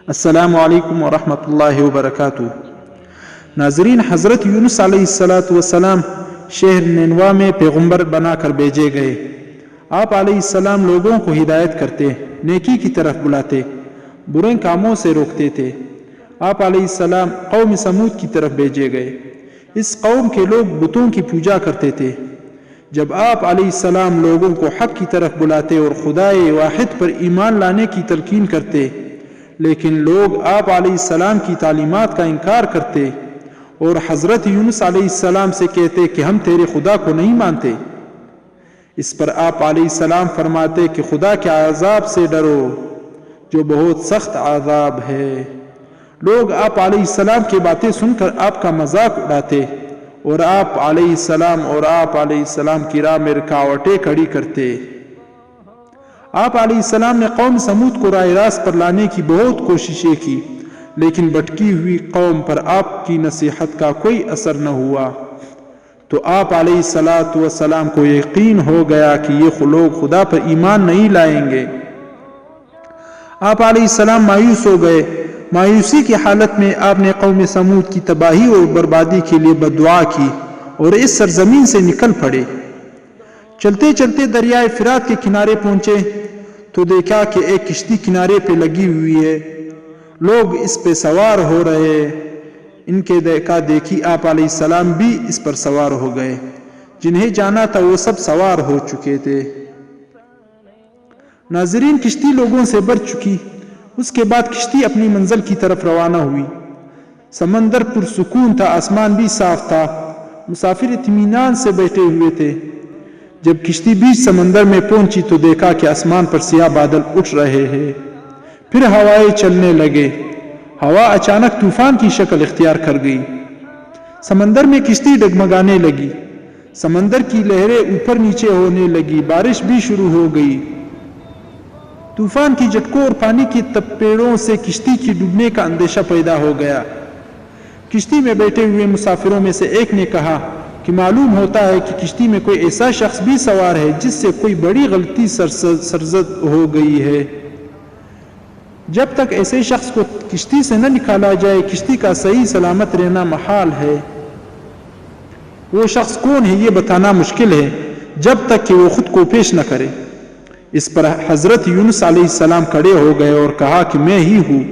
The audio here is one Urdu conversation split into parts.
السلام علیکم ورحمۃ اللہ وبرکاتہ۔ ناظرین، حضرت یونس علیہ السلام شہر نینوا میں پیغمبر بنا کر بھیجے گئے۔ آپ علیہ السلام لوگوں کو ہدایت کرتے، نیکی کی طرف بلاتے، برے کاموں سے روکتے تھے۔ آپ علیہ السلام قوم سمود کی طرف بھیجے گئے۔ اس قوم کے لوگ بتوں کی پوجا کرتے تھے۔ جب آپ علیہ السلام لوگوں کو حق کی طرف بلاتے اور خدائے واحد پر ایمان لانے کی تلقین کرتے، لیکن لوگ آپ علیہ السلام کی تعلیمات کا انکار کرتے اور حضرت یونس علیہ السلام سے کہتے کہ ہم تیرے خدا کو نہیں مانتے۔ اس پر آپ علیہ السلام فرماتے کہ خدا کے عذاب سے ڈرو جو بہت سخت عذاب ہے۔ لوگ آپ علیہ السلام کی باتیں سن کر آپ کا مذاق اڑاتے اور آپ علیہ السلام کی راہ میں رکاوٹیں کھڑی کرتے۔ آپ علیہ السلام نے قوم سمود کو راہ راست پر لانے کی بہت کوششیں کی، لیکن بھٹکی ہوئی قوم پر آپ کی نصیحت کا کوئی اثر نہ ہوا۔ تو آپ علیہ السلام کو یقین ہو گیا کہ یہ لوگ خدا پر ایمان نہیں لائیں گے۔ آپ علیہ السلام مایوس ہو گئے۔ مایوسی کی حالت میں آپ نے قوم سمود کی تباہی اور بربادی کے لیے بددعا کی اور اس سرزمین سے نکل پڑے۔ چلتے چلتے دریائے فرات کے کنارے پہنچے تو دیکھا کہ ایک کشتی کنارے پہ لگی ہوئی ہے، لوگ اس پہ سوار ہو رہے۔ ان کے دیکھا دیکھی آپ علیہ السلام بھی اس پر سوار ہو گئے۔ جنہیں جانا تھا وہ سب سوار ہو چکے تھے۔ ناظرین، کشتی لوگوں سے بھر چکی۔ اس کے بعد کشتی اپنی منزل کی طرف روانہ ہوئی۔ سمندر پرسکون تھا، آسمان بھی صاف تھا، مسافر اطمینان سے بیٹھے ہوئے تھے۔ جب کشتی بیچ سمندر میں پہنچی تو دیکھا کہ آسمان پر سیاہ بادل اٹھ رہے ہیں، پھر ہوائیں چلنے لگے۔ ہوا اچانک طوفان کی شکل اختیار کر گئی۔ سمندر میں کشتی ڈگمگانے لگی، سمندر کی لہریں اوپر نیچے ہونے لگی، بارش بھی شروع ہو گئی۔ طوفان کی جھٹکوں اور پانی کی تپیڑوں سے کشتی کی ڈوبنے کا اندیشہ پیدا ہو گیا۔ کشتی میں بیٹھے ہوئے مسافروں میں سے ایک نے کہا کہ معلوم ہوتا ہے کہ کشتی میں کوئی ایسا شخص بھی سوار ہے جس سے کوئی بڑی غلطی سرزد ہو گئی ہے۔ جب تک ایسے شخص کو کشتی سے نہ نکالا جائے کشتی کا صحیح سلامت رہنا محال ہے۔ وہ شخص کون ہے یہ بتانا مشکل ہے جب تک کہ وہ خود کو پیش نہ کرے۔ اس پر حضرت یونس علیہ السلام کھڑے ہو گئے اور کہا کہ میں ہی ہوں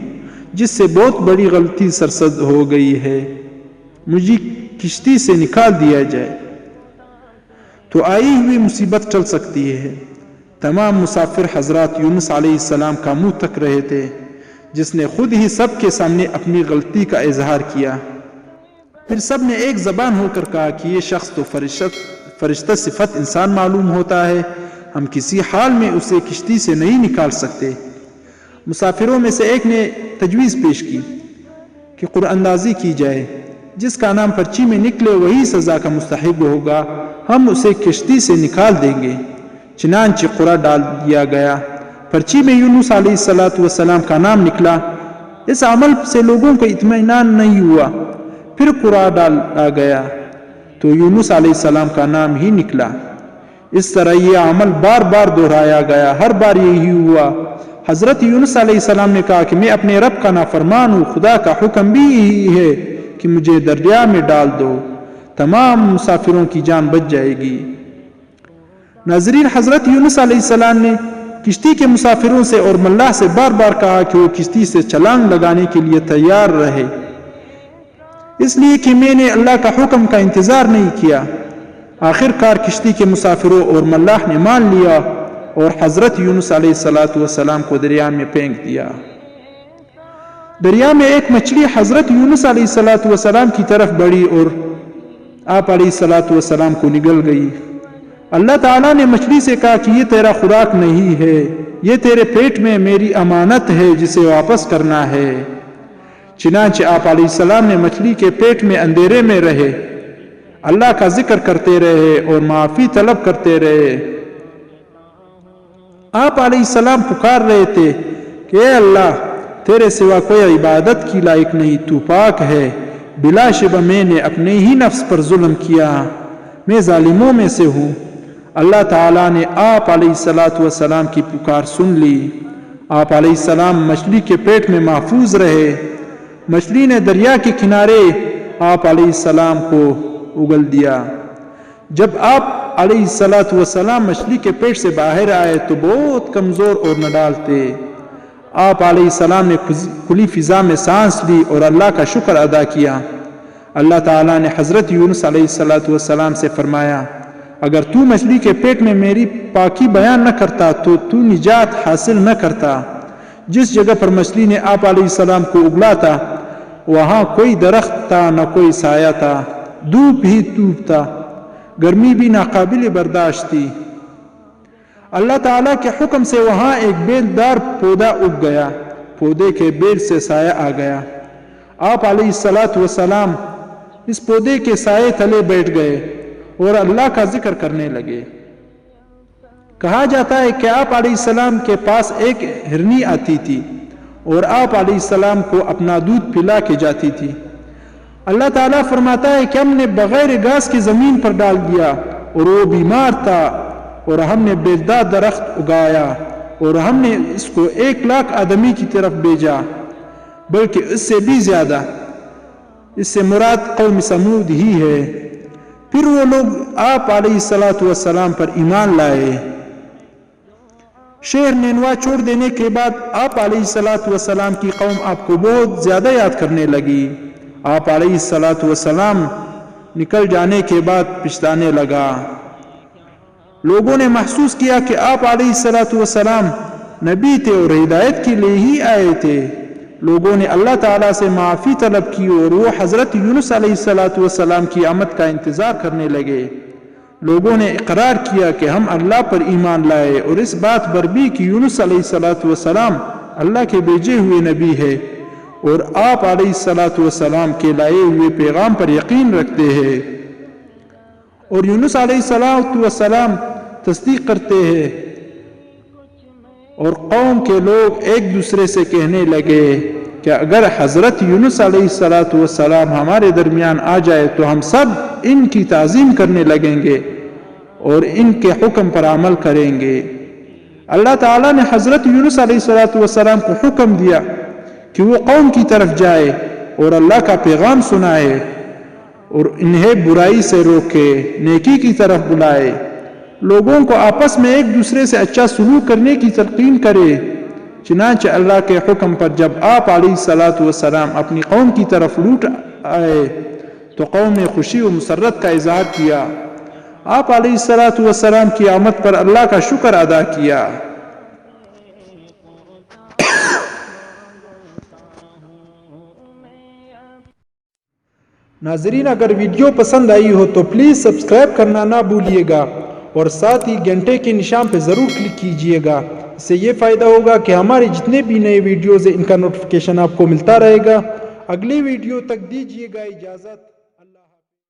جس سے بہت بڑی غلطی سرزد ہو گئی ہے، مجھے کشتی سے نکال دیا جائے تو آئی ہوئی مصیبت ٹل سکتی ہے۔ تمام مسافر حضرت یونس علیہ السلام کا منہ تک رہے تھے، جس نے خود ہی سب کے سامنے اپنی غلطی کا اظہار کیا۔ پھر سب نے ایک زبان ہو کر کہا کہ یہ شخص تو فرشتہ صفت انسان معلوم ہوتا ہے، ہم کسی حال میں اسے کشتی سے نہیں نکال سکتے۔ مسافروں میں سے ایک نے تجویز پیش کی کہ قرآن اندازی کی جائے، جس کا نام پرچی میں نکلے وہی سزا کا مستحق ہوگا، ہم اسے کشتی سے نکال دیں گے۔ چنانچہ قرآن ڈال دیا گیا، پرچی میں یونس علیہ السلام کا نام نکلا۔ اس عمل سے لوگوں کو اطمینان نہیں ہوا، پھر قرآن ڈالا گیا تو یونس علیہ السلام کا نام ہی نکلا۔ اس طرح یہ عمل بار بار دہرایا گیا، ہر بار یہی ہوا۔ حضرت یونس علیہ السلام نے کہا کہ میں اپنے رب کا نافرمان ہوں، خدا کا حکم بھی یہی ہے کہ مجھے دریا میں ڈال دو، تمام مسافروں کی جان بچ جائے گی۔ ناظرین، حضرت یونس علیہ السلام نے کشتی کے مسافروں سے اور ملاح سے بار بار کہا کہ وہ کشتی سے چھلانگ لگانے کے لیے تیار رہے، اس لیے کہ میں نے اللہ کا حکم کا انتظار نہیں کیا۔ آخر کار کشتی کے مسافروں اور ملاح نے مان لیا اور حضرت یونس علیہ السلام کو دریا میں پھینک دیا۔ دریا میں ایک مچھلی حضرت یونس علیہ السلام کی طرف بڑھی اور آپ علیہ السلام کو نگل گئی۔ اللہ تعالیٰ نے مچھلی سے کہا کہ یہ تیرا خوراک نہیں ہے، یہ تیرے پیٹ میں میری امانت ہے جسے واپس کرنا ہے۔ چنانچہ آپ علیہ السلام نے مچھلی کے پیٹ میں اندھیرے میں رہے، اللہ کا ذکر کرتے رہے اور معافی طلب کرتے رہے۔ آپ علیہ السلام پکار رہے تھے کہ اے اللہ، تیرے سوا کوئی عبادت کی لائق نہیں، تو پاک ہے، بلا شبہ میں نے اپنے ہی نفس پر ظلم کیا، میں ظالموں میں سے ہوں۔ اللہ تعالیٰ نے آپ علیہ السلام کی پکار سن لی آپ علیہ السلام مچھلی کے پیٹ میں محفوظ رہے۔ مچھلی نے دریا کے کنارے آپ علیہ السلام کو اگل دیا۔ جب آپ علیہ السلام مچھلی کے پیٹ سے باہر آئے تو بہت کمزور اور نڈال تھے۔ آپ علیہ السلام نے کھلی فضا میں سانس لی اور اللہ کا شکر ادا کیا۔ اللہ تعالیٰ نے حضرت یونس علیہ السلام سے فرمایا، اگر تو مچھلی کے پیٹ میں میری پاکی بیان نہ کرتا تو تو نجات حاصل نہ کرتا۔ جس جگہ پر مچھلی نے آپ علیہ السلام کو اگلا تھا وہاں کوئی درخت تھا نہ کوئی سایہ تھا، دھوپ ہی دھوپ تھا، گرمی بھی ناقابل برداشت تھی۔ اللہ تعالیٰ کے حکم سے وہاں ایک بیل دار پودا اگ گیا، پودے کے بیل سے سایہ آ گیا۔ آپ علیہ السلام اس پودے کے سائے تلے بیٹھ گئے اور اللہ کا ذکر کرنے لگے۔ کہا جاتا ہے کہ آپ علیہ السلام کے پاس ایک ہرنی آتی تھی اور آپ علیہ السلام کو اپنا دودھ پلا کے جاتی تھی۔ اللہ تعالیٰ فرماتا ہے کہ ہم نے بغیر گھاس کی زمین پر ڈال دیا اور وہ بیمار تھا، اور ہم نے بیلدار درخت اگایا اور ہم نے اس کو 1,00,000 آدمی کی طرف بھیجا، بلکہ اس سے بھی زیادہ۔ اس سے مراد قوم سمود ہی ہے۔ پھر وہ لوگ آپ علیہ السلام پر ایمان لائے۔ شہر نینوا چھوڑ دینے کے بعد آپ علیہ السلام کی قوم آپ کو بہت زیادہ یاد کرنے لگی۔ آپ علیہ السلام نکل جانے کے بعد پچھتانے لگا۔ لوگوں نے محسوس کیا کہ آپ علیہ السلام نبی تھے اور ہدایت کے لیے ہی آئے تھے۔ لوگوں نے اللہ تعالیٰ سے معافی طلب کی اور وہ حضرت یونس علیہ السلام کی آمد کا انتظار کرنے لگے۔ لوگوں نے اقرار کیا کہ ہم اللہ پر ایمان لائے اور اس بات پر بھی کہ یونس علیہ السلام اللہ کے بھیجے ہوئے نبی ہے اور آپ علیہ السلام کے لائے ہوئے پیغام پر یقین رکھتے ہیں، اور یونس علیہ السلام تصدیق کرتے ہیں۔ اور قوم کے لوگ ایک دوسرے سے کہنے لگے کہ اگر حضرت یونس علیہ السلام ہمارے درمیان آ جائے تو ہم سب ان کی تعظیم کرنے لگیں گے اور ان کے حکم پر عمل کریں گے۔ اللہ تعالیٰ نے حضرت یونس علیہ السلام کو حکم دیا کہ وہ قوم کی طرف جائے اور اللہ کا پیغام سنائے اور انہیں برائی سے روکے، نیکی کی طرف بلائے، لوگوں کو آپس میں ایک دوسرے سے اچھا سلوک کرنے کی تلقین کرے۔ چنانچہ اللہ کے حکم پر جب آپ علیہ السلام اپنی قوم کی طرف لوٹ آئے تو قوم نے خوشی و مسرت کا اظہار کیا۔ آپ علیہ السلام کی آمد پر اللہ کا شکر ادا کیا۔ ناظرین، اگر ویڈیو پسند آئی ہو تو پلیز سبسکرائب کرنا نہ بھولیے گا اور ساتھ ہی گھنٹے کے نشان پہ ضرور کلک کیجئے گا۔ اس سے یہ فائدہ ہوگا کہ ہمارے جتنے بھی نئے ویڈیوز ہیں ان کا نوٹیفیکیشن آپ کو ملتا رہے گا۔ اگلی ویڈیو تک دیجئے گا اجازت۔